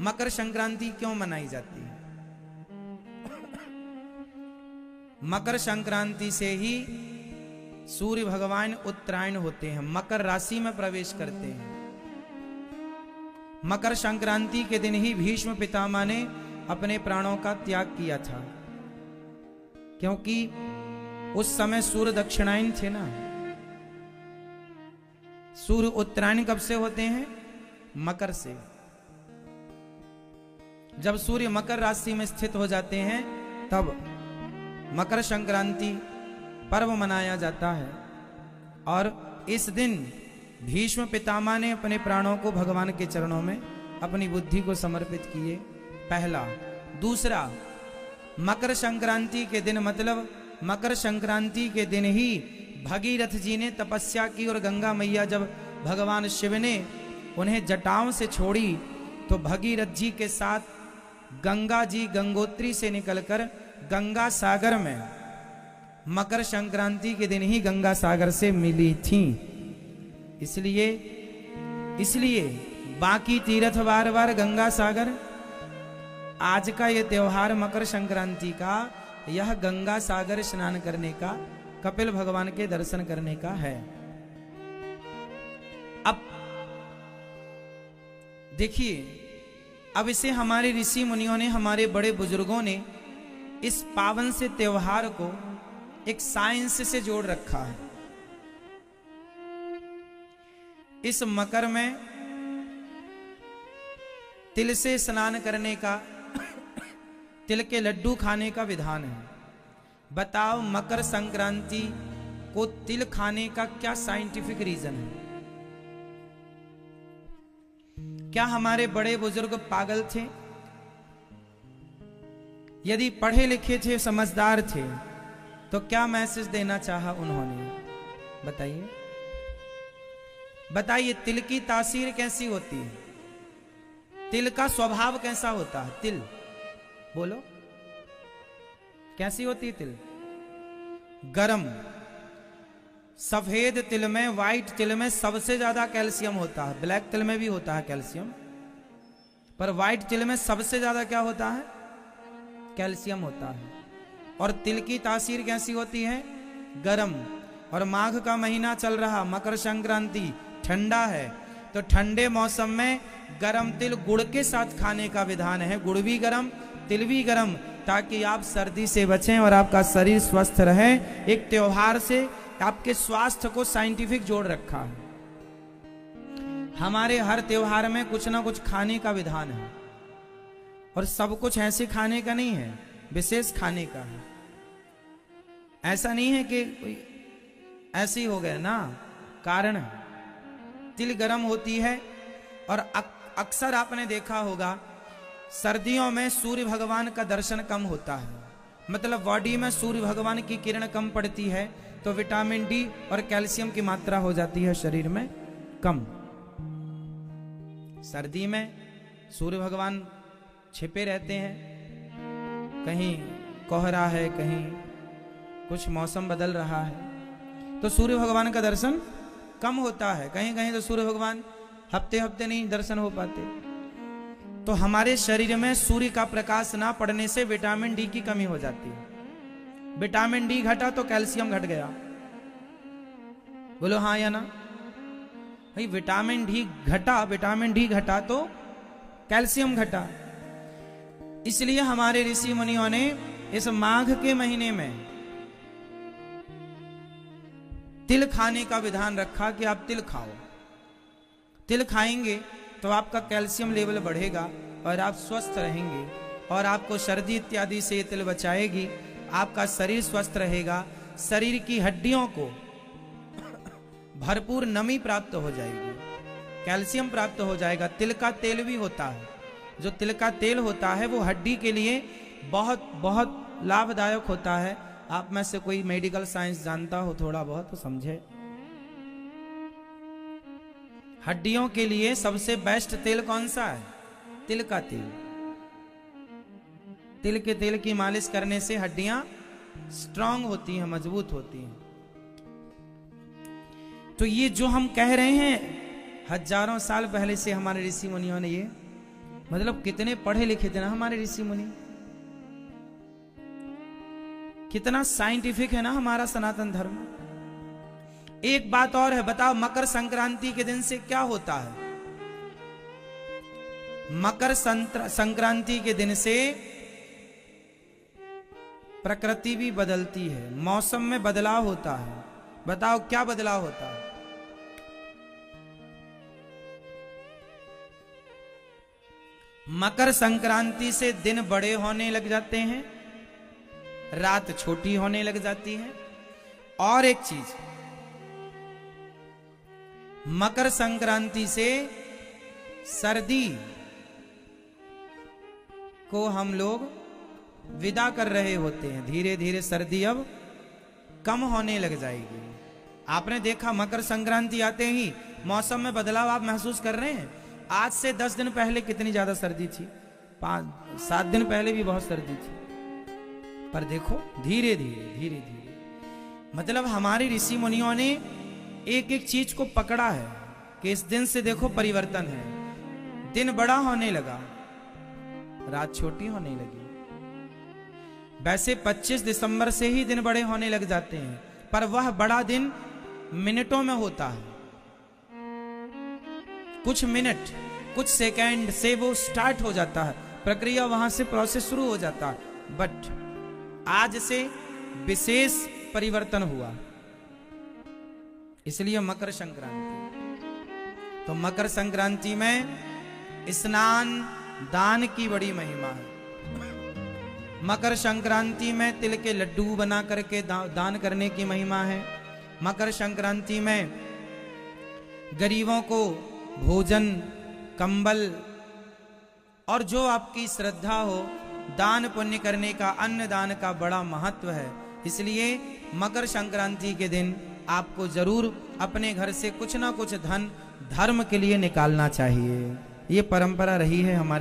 मकर संक्रांति क्यों मनाई जाती है? मकर संक्रांति से ही सूर्य भगवान उत्तरायण होते हैं, मकर राशि में प्रवेश करते हैं। मकर संक्रांति के दिन ही भीष्म पितामह ने अपने प्राणों का त्याग किया था, क्योंकि उस समय सूर्य दक्षिणायन थे ना। सूर्य उत्तरायण कब से होते हैं? मकर से। जब सूर्य मकर राशि में स्थित हो जाते हैं तब मकर संक्रांति पर्व मनाया जाता है। और इस दिन भीष्म पितामह ने अपने प्राणों को भगवान के चरणों में अपनी बुद्धि को समर्पित किए, पहला। दूसरा, मकर संक्रांति के दिन, मतलब मकर संक्रांति के दिन ही भगीरथ जी ने तपस्या की और गंगा मैया जब भगवान शिव ने उन्हें जटाओं से छोड़ी तो भगीरथ जी के साथ गंगा जी गंगोत्री से निकलकर गंगा सागर में मकर संक्रांति के दिन ही गंगा सागर से मिली थीं। इसलिए बाकी तीर्थ बार बार गंगा सागर, आज का ये त्योहार मकर संक्रांति का, यह गंगा सागर स्नान करने का, कपिल भगवान के दर्शन करने का है। अब देखिए, अब इसे हमारे ऋषि मुनियों ने, हमारे बड़े बुजुर्गों ने इस पावन से त्योहार को एक साइंस से जोड़ रखा है। इस मकर में तिल से स्नान करने का, तिल के लड्डू खाने का विधान है। बताओ, मकर संक्रांति को तिल खाने का क्या साइंटिफिक रीजन है? क्या हमारे बड़े बुजुर्ग पागल थे? यदि पढ़े लिखे थे, समझदार थे, तो क्या मैसेज देना चाहा उन्होंने? बताइए बताइए, तिल की तासीर कैसी होती है? तिल का स्वभाव कैसा होता है? तिल बोलो, कैसी होती है तिल? गरम। सफेद तिल में, व्हाइट तिल में सबसे ज्यादा कैल्शियम होता है। ब्लैक तिल में भी होता है कैल्शियम, पर व्हाइट तिल में सबसे ज्यादा क्या होता है? कैल्शियम होता है। और तिल की तासीर कैसी होती है? गरम। और माघ का महीना चल रहा, मकर संक्रांति, ठंडा है, तो ठंडे मौसम में गरम तिल गुड़ के साथ खाने का विधान है। गुड़ भी गरम, तिल भी गरम, ताकि आप सर्दी से बचें और आपका शरीर स्वस्थ रहे। एक त्योहार से आपके स्वास्थ्य को साइंटिफिक जोड़ रखा है। हमारे हर त्योहार में कुछ ना कुछ खाने का विधान है, और सब कुछ ऐसे खाने का नहीं है, विशेष खाने का है। ऐसा नहीं है कि ऐसे ही हो गया ना, कारण है। तिल गरम होती है, और अक्सर आपने देखा होगा सर्दियों में सूर्य भगवान का दर्शन कम होता है, मतलब बॉडी में सूर्य भगवान की किरण कम पड़ती है, तो विटामिन डी और कैल्शियम की मात्रा हो जाती है शरीर में कम। सर्दी में सूर्य भगवान छिपे रहते हैं, कहीं कोहरा है, कहीं कुछ मौसम बदल रहा है, तो सूर्य भगवान का दर्शन कम होता है। कहीं कहीं तो सूर्य भगवान हफ्ते हफ्ते नहीं दर्शन हो पाते। तो हमारे शरीर में सूर्य का प्रकाश ना पड़ने से विटामिन डी की कमी हो जाती है। विटामिन डी घटा तो कैल्शियम घट गया। बोलो हाँ या ना? भाई विटामिन डी घटा तो कैल्शियम घटा। इसलिए हमारे ऋषि मुनियों ने इस माघ के महीने में तिल खाने का विधान रखा कि आप तिल खाओ। तिल खाएंगे तो आपका कैल्शियम लेवल बढ़ेगा और आप स्वस्थ रहेंगे, और आपको सर्दी इत्यादि से तिल बचाएगी। आपका शरीर स्वस्थ रहेगा, शरीर की हड्डियों को भरपूर नमी प्राप्त हो जाएगी, कैल्शियम प्राप्त हो जाएगा। तिल का तेल भी होता है, जो तिल का तेल होता है वो हड्डी के लिए बहुत बहुत लाभदायक होता है। आप में से कोई मेडिकल साइंस जानता हो थोड़ा बहुत तो समझे। हड्डियों के लिए सबसे बेस्ट तेल कौन सा है? तिल का तेल। तिल के तेल की मालिश करने से हड्डियां स्ट्रांग होती हैं, मजबूत होती हैं। तो ये जो हम कह रहे हैं, हजारों साल पहले से हमारे ऋषि मुनियों ने ये मतलब कितने पढ़े लिखे थे ना हमारे ऋषि मुनि, कितना साइंटिफिक है ना हमारा सनातन धर्म। एक बात और है, बताओ मकर संक्रांति के दिन से क्या होता है? मकर संक्रांति के दिन से प्रकृति भी बदलती है, मौसम में बदलाव होता है। बताओ क्या बदलाव होता है? मकर संक्रांति से दिन बड़े होने लग जाते हैं, रात छोटी होने लग जाती है। और एक चीज, मकर संक्रांति से सर्दी को हम लोग विदा कर रहे होते हैं। धीरे धीरे सर्दी अब कम होने लग जाएगी। आपने देखा मकर संक्रांति आते ही मौसम में बदलाव आप महसूस कर रहे हैं। आज से 10 दिन पहले कितनी ज्यादा सर्दी थी, 5-7 दिन पहले भी बहुत सर्दी थी, पर देखो धीरे धीरे मतलब हमारे ऋषि मुनियों ने एक एक चीज को पकड़ा है कि इस दिन से देखो परिवर्तन है। दिन बड़ा होने लगा, रात छोटी होने लगी। वैसे 25 दिसंबर से ही दिन बड़े होने लग जाते हैं, पर वह बड़ा दिन मिनटों में होता है। कुछ मिनट, कुछ सेकंड से वो स्टार्ट हो जाता है, प्रक्रिया वहां से प्रोसेस शुरू हो जाता है। बट आज से विशेष परिवर्तन हुआ, इसलिए मकर संक्रांति। तो मकर संक्रांति में स्नान दान की बड़ी महिमा है। मकर संक्रांति में तिल के लड्डू बना करके दान करने की महिमा है। मकर संक्रांति में गरीबों को भोजन, कंबल और जो आपकी श्रद्धा हो दान पुण्य करने का, अन्न दान का बड़ा महत्व है। इसलिए मकर संक्रांति के दिन आपको जरूर अपने घर से कुछ ना कुछ धन धर्म के लिए निकालना चाहिए। ये परंपरा रही है हमारे